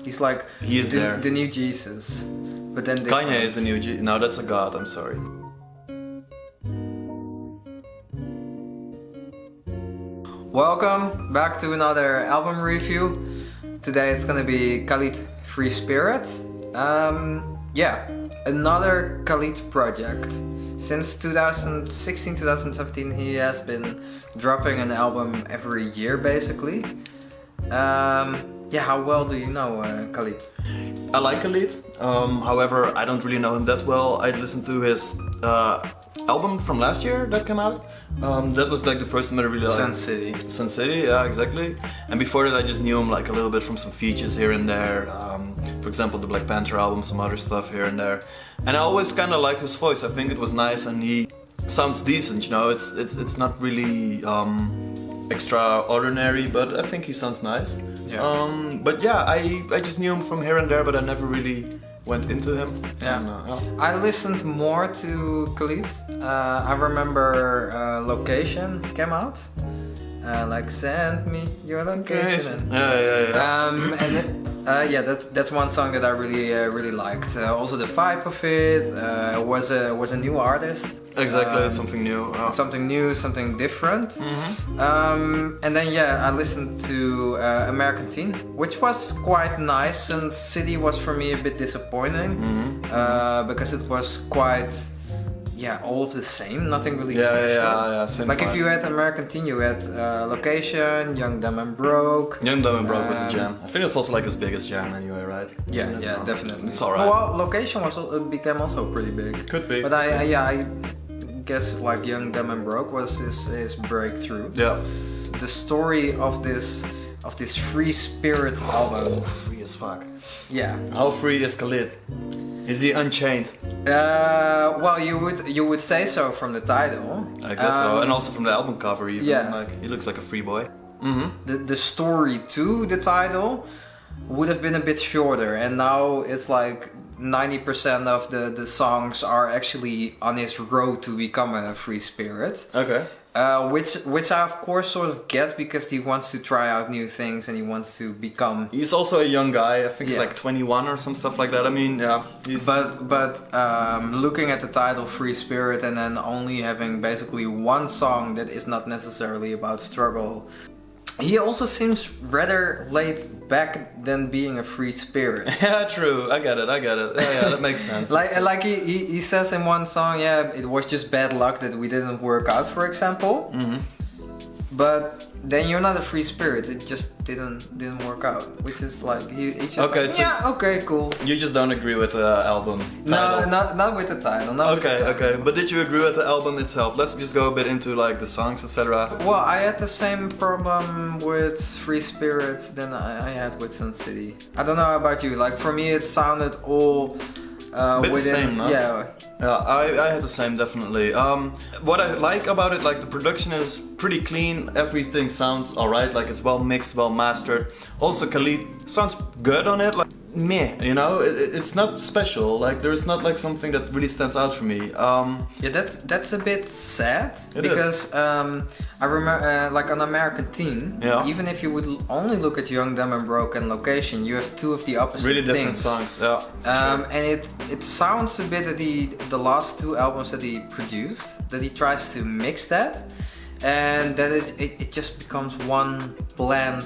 He's like He is there. the new Jesus. But then Kanye is the new No, that's a god, I'm sorry. Welcome back to another album review. Today it's gonna be Khalid Free Spirit. Another Khalid project. Since 2016-2017 he has been dropping an album every year basically. How well do you know Khalid? I like Khalid, however I don't really know him that well. I listened to his album from last year that came out. That was like the first time I really liked. Sun City, yeah, exactly. And before that I just knew him like a little bit from some features here and there. For example, the Black Panther album, some other stuff here and there. And I always kind of liked his voice. I think it was nice and he sounds decent, you know. It's not really extraordinary, but I think he sounds nice. Yeah. But yeah, I just knew him from here and there, but I never really went into him. Yeah. And, I listened more to Khalid. I remember Location came out. Like send me your location. That's one song that I really liked. Also the vibe of it was a new artist. Exactly, something new. Something new, something different. Mm-hmm. And then I listened to American Teen, which was quite nice, and City was for me a bit disappointing. Because it was quite all of the same, nothing really special. Same like vibe. if you had American Teen, you had Location, Young, Dumb and Broke. Young, Dumb and Broke was the jam. I think it's also like his biggest jam anyway, right? Yeah, definitely. It's alright. Well, Location became also pretty big. Could be. But I guess like Young, Dumb and Broke was his breakthrough. Yeah. The story of this Free Spirit album. Free as fuck. Yeah. How free is Khalid? Is he unchained? Well, you would say so from the title. I guess so, and also from the album cover even. Yeah. Like he looks like a free boy. The story to the title would have been a bit shorter, and now it's like 90% of the songs are actually on his road to become a free spirit. Okay. Which I of course sort of get, because he wants to try out new things and he wants to become. He's also a young guy. I think he's like 21 or some stuff like that. I mean, yeah. He's But looking at the title Free Spirit and then only having basically one song that is not necessarily about struggle. He also seems rather laid back than being a free spirit. Yeah, true. I get it. Yeah, that makes sense. like he says in one song, it was just bad luck that we didn't work out, for example. But then you're not a free spirit. It just didn't work out, which is like he just Okay, so okay, cool. You just don't agree with the album title. No, not with the title. Okay. But did you agree with the album itself? Let's just go a bit into like the songs, etc. Well, I had the same problem with Free Spirit than I had with Sun City. I don't know about you. Like for me, it sounded all bit within, the same, no? Yeah. I had the same, definitely. What I like about it, like the production is pretty clean. Everything sounds alright. Like it's well mixed, well mastered. Also, Khalid sounds good on it. Like meh, you know, it's not special. Like there is not like something that really stands out for me. That's a bit sad, It because I remember like on American Teen. Yeah. Even if you would only look at Young, Dumb and Broke and Location, you have two of the opposite Really different things. songs. Yeah. Sure. And it sounds a bit at the last two albums that he produced, that he tries to mix that, and that it just becomes one bland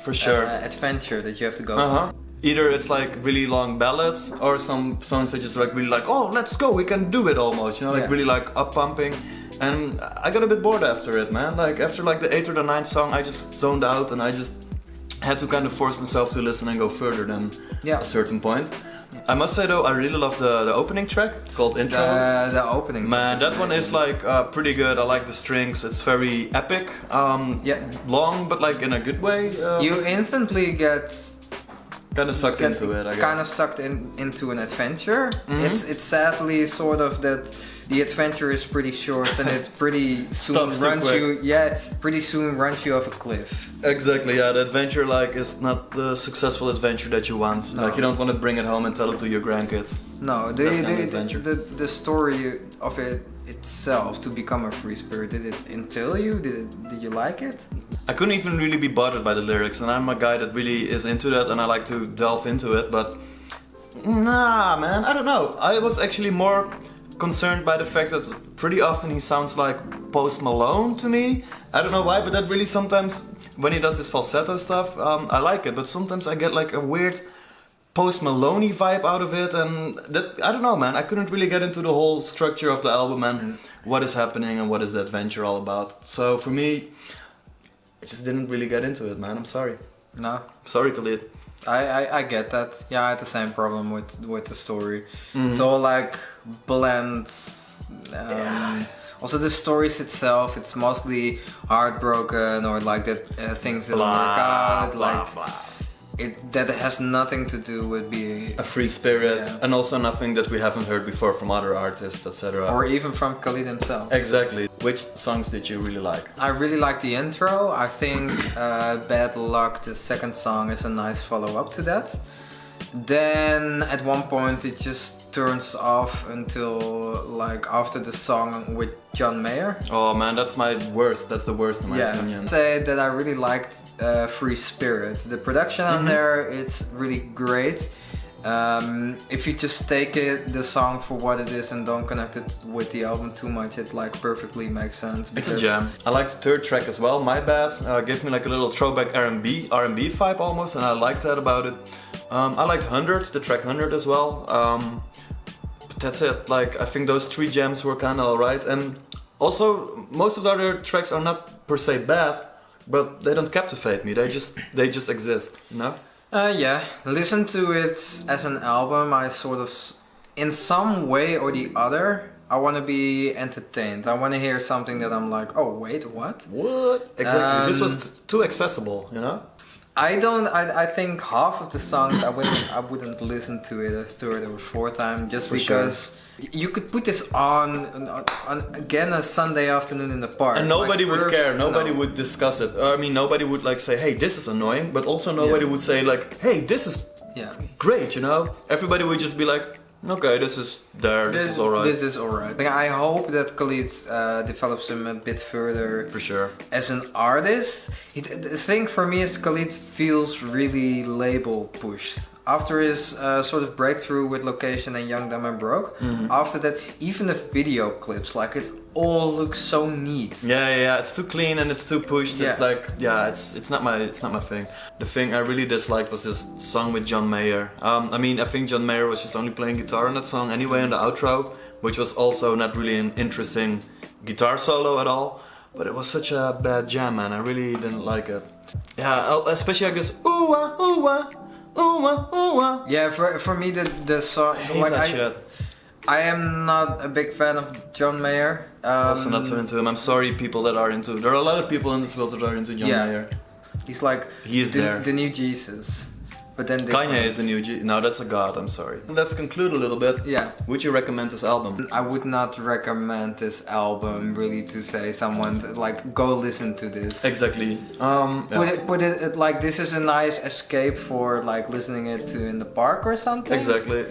For sure. adventure that you have to go Uh-huh. through. Either it's like really long ballads, or some songs that just like really like, oh, let's go, we can do it almost, you know, like really like up pumping. And I got a bit bored after it, man. Like after like the 8th or the 9th song, I just zoned out and I just had to kind of force myself to listen and go further than a certain point. I must say though, I really love the opening track called Intro. The opening. Man, that one is like pretty good. I like the strings. It's very epic. Long, but like in a good way. You instantly get kind of sucked into it, I guess. Kind of sucked into an adventure. It's sadly sort of that the adventure is pretty short and it pretty soon pretty soon runs you off a cliff. Exactly, yeah. The adventure like is not the successful adventure that you want. No. Like you don't want to bring it home and tell it to your grandkids. No, the story of it itself to become a free spirit, did it entail you? Did you like it? I couldn't even really be bothered by the lyrics, and I'm a guy that really is into that, and I like to delve into it, but nah, man, I don't know. I was actually more concerned by the fact that pretty often he sounds like Post Malone to me. I don't know why, but that really sometimes, when he does this falsetto stuff, I like it, but sometimes I get like a weird Post Malone-y vibe out of it, and that, I don't know, man, I couldn't really get into the whole structure of the album and what is happening and what is the adventure all about. So for me, I just didn't really get into it, man. I'm sorry. No. Sorry, Khalid. I get that. Yeah, I had the same problem with the story. It's all like bland. Also the stories itself, it's mostly heartbroken or like that things didn't work out. Like that has nothing to do with being a free spirit, and also nothing that we haven't heard before from other artists, etc. Or even from Khalid himself. Exactly. Which songs did you really like? I really like the intro. I think Bad Luck, the second song, is a nice follow-up to that. Then at one point it just turns off until like after the song with John Mayer. Oh man, that's my worst. That's the worst in my opinion. I'd say that I really liked Free Spirit. The production on there, it's really great. If you just take the song for what it is and don't connect it with the album too much, it like perfectly makes sense. It's a jam. I like the third track as well, My Bad. Gave me like a little throwback R&B vibe almost, and I liked that about it. I liked 100, the track 100 as well. But that's it. Like I think those three jams were kind of alright, and also most of the other tracks are not per se bad, but they don't captivate me. They just exist, you know? Yeah, listen to it as an album. I sort of, in some way or the other, I want to be entertained. I want to hear something that I'm like, oh wait, what? What? Exactly. This was too accessible, you know? I think half of the songs I wouldn't listen to it a third or fourth time just because you could put this on again a Sunday afternoon in the park. And nobody would care, nobody would discuss it. I mean, nobody would like say, hey, this is annoying, but also nobody would say like, hey, this is great, you know? Everybody would just be like, okay, this is alright. This is alright. I hope that Khalid develops him a bit further. For sure. As an artist, the thing for me is Khalid feels really label pushed. After his sort of breakthrough with Location and Young, Dumb and Broke, after that, even the video clips, like it all looks so neat. Yeah, it's too clean and it's too pushed. Yeah. It's not my thing. The thing I really disliked was this song with John Mayer. I mean, I think John Mayer was just only playing guitar in that song anyway in the outro, which was also not really an interesting guitar solo at all. But it was such a bad jam, man. I really didn't like it. Yeah, especially I guess ooh ah ooh ah. Yeah, for me the song, I am not a big fan of John Mayer. Also not so into him. I'm sorry, people that are into. There are a lot of people in this world that are into John Mayer. He's like the new Jesus. But then Kanye is the new No, that's a god. I'm sorry. Let's conclude a little bit. Yeah. Would you recommend this album? I would not recommend this album really to say someone like go listen to this. Exactly. Put it like this is a nice escape for like listening it to in the park or something. Exactly.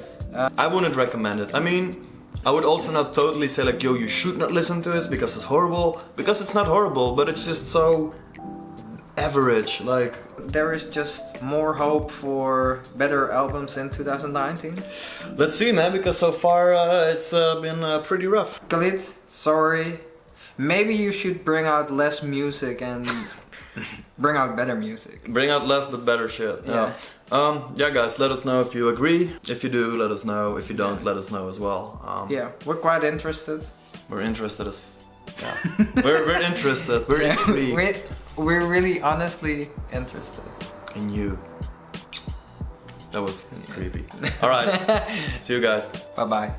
I wouldn't recommend it. I mean, I would also not totally say like, yo, you should not listen to this because it's horrible. Because it's not horrible, but it's just so average. Like, there is just more hope for better albums in 2019. Let's see, man, because so far it's been pretty rough. Khalid, sorry. Maybe you should bring out less music and bring out better music. Bring out less but better shit. Yeah. Yeah, guys, let us know if you agree. If you do, let us know. If you don't, let us know as well. Yeah, we're quite interested. We're interested as... Yeah. we're interested. We're intrigued. We're really honestly interested. In you. That was creepy. Alright. See you guys. Bye-bye.